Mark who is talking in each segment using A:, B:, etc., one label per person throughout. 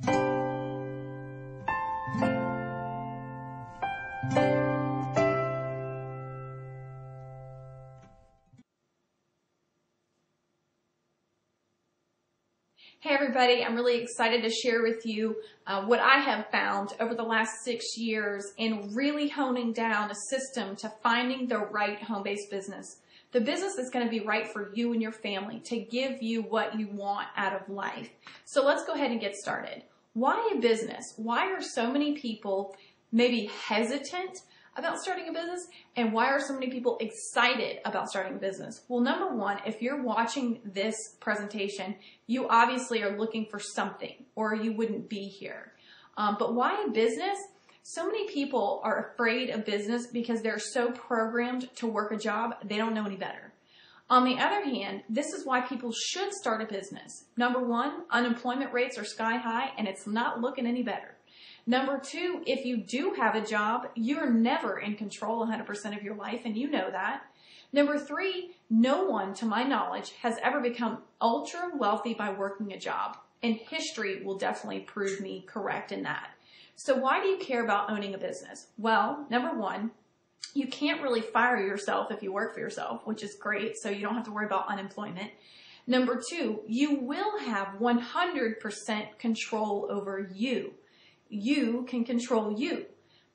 A: Hey everybody, I'm really excited to share with you what I have found over the last 6 years in really honing down a system to finding the right home-based business. The business that's going to be right for you and your family to give you what you want out of life. So let's go ahead and get started. Why a business? Why are so many people maybe hesitant about starting a business, and why are so many people excited about starting a business? Well, number one, if you're watching this presentation, you obviously are looking for something or you wouldn't be here. But why a business? So many people are afraid of business because they're so programmed to work a job, they don't know any better. On the other hand, this is why people should start a business. Number one, unemployment rates are sky high and it's not looking any better. Number two, if you do have a job, you're never in control 100% of your life, and you know that. Number three, no one, to my knowledge, has ever become ultra wealthy by working a job, and history will definitely prove me correct in that. So why do you care about owning a business? Well, number one, you can't really fire yourself if you work for yourself, which is great, so you don't have to worry about unemployment. Number two, you will have 100% control over you. You can control you.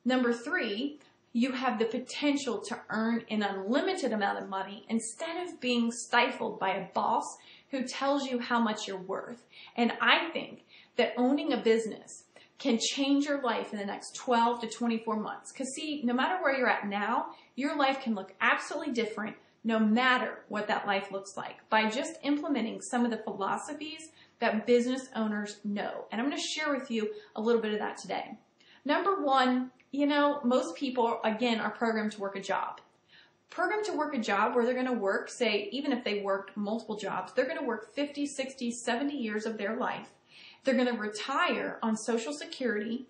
A: Number three, you have the potential to earn an unlimited amount of money instead of being stifled by a boss who tells you how much you're worth. And I think that owning a business can change your life in the next 12 to 24 months. Because see, no matter where you're at now, your life can look absolutely different no matter what that life looks like by just implementing some of the philosophies that business owners know. And I'm going to share with you a little bit of that today. Number one, most people, again, are programmed to work a job. Programmed to work a job where they're going to work, say, even if they worked multiple jobs, they're going to work 50, 60, 70 years of their life. They're going to retire on Social Security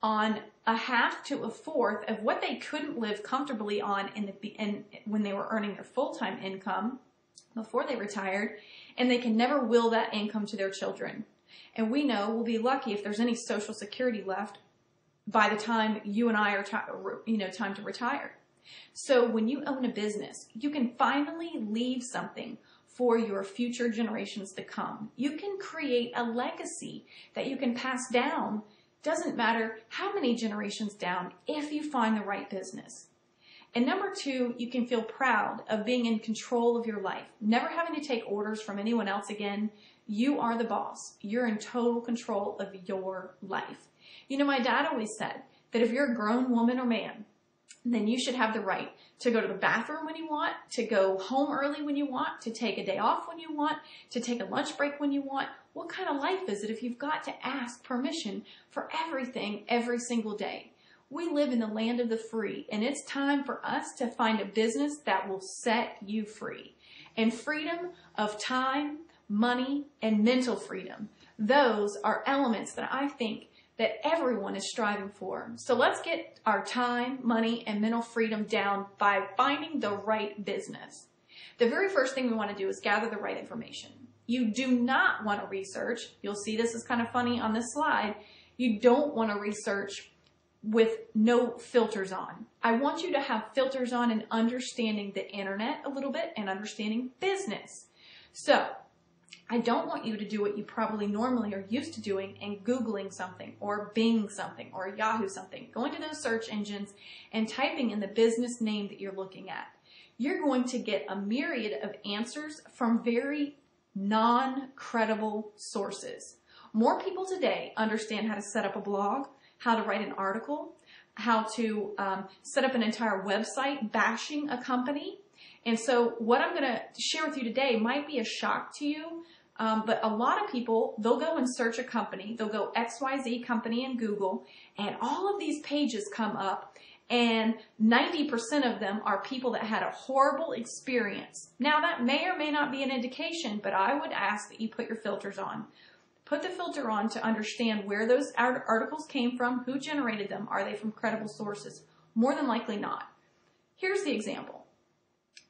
A: on a half to a fourth of what they couldn't live comfortably on when they were earning their full-time income before they retired, and they can never will that income to their children. And we know we'll be lucky if there's any Social Security left by the time you and I are time to retire. So when you own a business, you can finally leave something for your future generations to come. You can create a legacy that you can pass down. Doesn't matter how many generations down if you find the right business. And number two, you can feel proud of being in control of your life, never having to take orders from anyone else again. You are the boss. You're in total control of your life. My dad always said that if you're a grown woman or man, then you should have the right to go to the bathroom when you want, to go home early when you want, to take a day off when you want, to take a lunch break when you want. What kind of life is it if you've got to ask permission for everything every single day? We live in the land of the free, and it's time for us to find a business that will set you free. And freedom of time, money, and mental freedom. Those are elements that I think that everyone is striving for. So let's get our time, money, and mental freedom down by finding the right business. The very first thing we want to do is gather the right information. You do not want to research. You'll see this is kind of funny on this slide. You don't want to research with no filters on. I want you to have filters on and understanding the internet a little bit and understanding business. So I don't want you to do what you probably normally are used to doing and Googling something or Bing something or Yahoo something, going to those search engines and typing in the business name that you're looking at. You're going to get a myriad of answers from very non-credible sources. More people today understand how to set up a blog, how to write an article, how to set up an entire website bashing a company. And so what I'm going to share with you today might be a shock to you, but a lot of people, they'll go and search a company. They'll go XYZ company in Google, and all of these pages come up, and 90% of them are people that had a horrible experience. Now, that may or may not be an indication, but I would ask that you put your filters on. Put the filter on to understand where those articles came from, who generated them, are they from credible sources? More than likely not. Here's the example.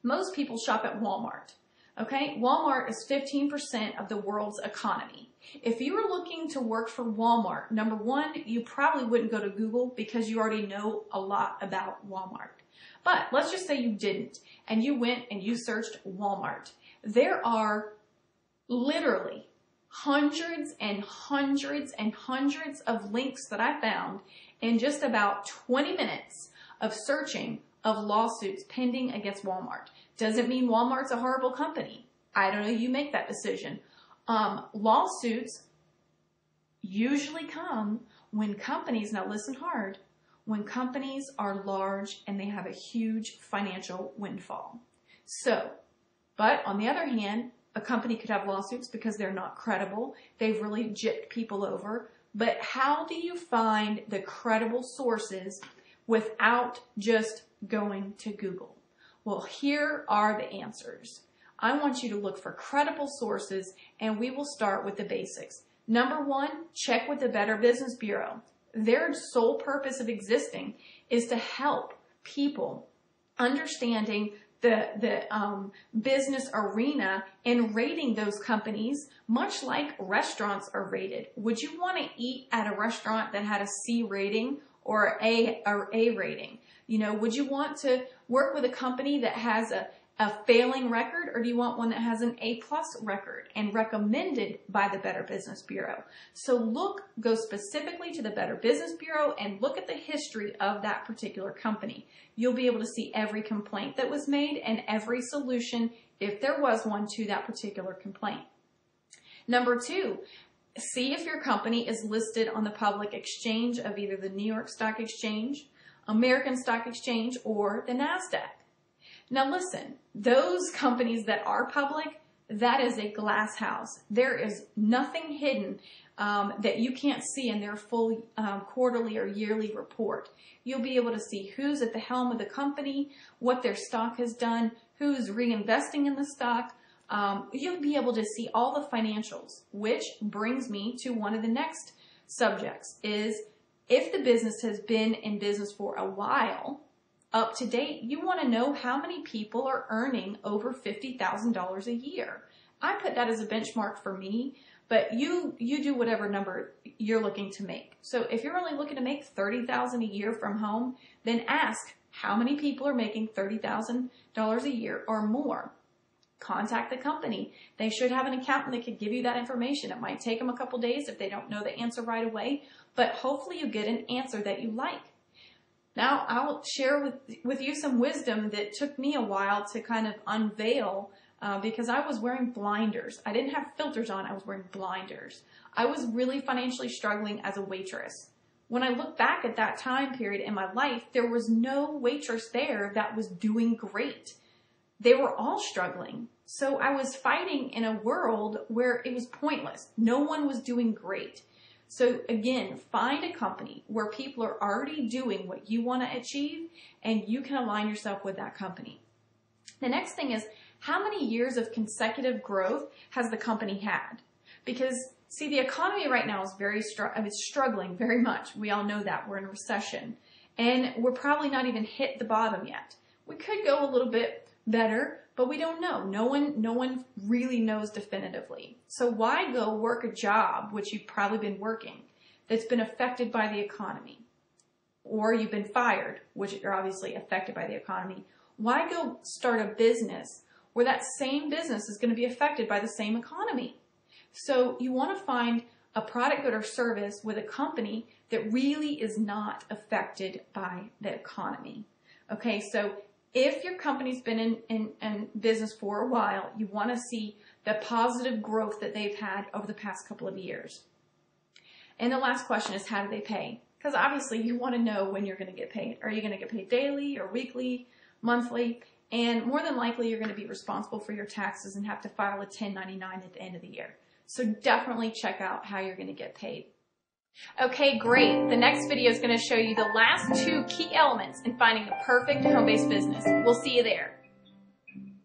A: Most people shop at Walmart. Okay, Walmart is 15% of the world's economy. If you were looking to work for Walmart, number one, you probably wouldn't go to Google because you already know a lot about Walmart. But let's just say you didn't, and you went and you searched Walmart. There are literally hundreds and hundreds and hundreds of links that I found in just about 20 minutes of searching of lawsuits pending against Walmart. Doesn't mean Walmart's a horrible company. I don't know, you make that decision. Lawsuits usually come when companies, now listen hard, when companies are large and they have a huge financial windfall. So, but on the other hand, a company could have lawsuits because they're not credible. They've really gypped people over. But how do you find the credible sources without just going to Google? Well, here are the answers. I want you to look for credible sources, and we will start with the basics. Number one, check with the Better Business Bureau. Their sole purpose of existing is to help people understanding the business arena and rating those companies, much like restaurants are rated. Would you want to eat at a restaurant that had a C rating or A rating? You know, would you want to work with a company that has a failing record, or do you want one that has an A+ record and recommended by the Better Business Bureau? So go specifically to the Better Business Bureau and look at the history of that particular company. You'll be able to see every complaint that was made and every solution, if there was one, to that particular complaint. Number two, see if your company is listed on the public exchange of either the New York Stock Exchange, American Stock Exchange, or the NASDAQ. Now listen, those companies that are public, that is a glass house. There is nothing hidden that you can't see in their full quarterly or yearly report. You'll be able to see who's at the helm of the company, what their stock has done, who's reinvesting in the stock. You'll be able to see all the financials, which brings me to one of the next subjects, is if the business has been in business for a while, up to date, you want to know how many people are earning over $50,000 a year. I put that as a benchmark for me, but you do whatever number you're looking to make. So if you're only looking to make $30,000 a year from home, then ask how many people are making $30,000 a year or more. Contact the company. They should have an accountant that could give you that information. It might take them a couple days if they don't know the answer right away, but hopefully you get an answer that you like. Now, I'll share with you some wisdom that took me a while to kind of unveil because I was wearing blinders. I didn't have filters on. I was wearing blinders. I was really financially struggling as a waitress. When I look back at that time period in my life, there was no waitress there that was doing great. They were all struggling. So I was fighting in a world where it was pointless. No one was doing great. So again, find a company where people are already doing what you want to achieve, and you can align yourself with that company. The next thing is, how many years of consecutive growth has the company had? Because, see, the economy right now is it's struggling very much. We all know that. We're in a recession. And we're probably not even hit the bottom yet. We could go a little bit better, but we don't know. No one really knows definitively. So why go work a job, which you've probably been working, that's been affected by the economy? Or you've been fired, which you're obviously affected by the economy. Why go start a business where that same business is going to be affected by the same economy? So you want to find a product, good, or service with a company that really is not affected by the economy. Okay, so if your company's been in business for a while, you want to see the positive growth that they've had over the past couple of years. And the last question is, how do they pay? Because obviously you want to know when you're going to get paid. Are you going to get paid daily or weekly, monthly? And more than likely, you're going to be responsible for your taxes and have to file a 1099 at the end of the year. So definitely check out how you're going to get paid. Okay, great. The next video is going to show you the last 2 key elements in finding the perfect home-based business. We'll see you there.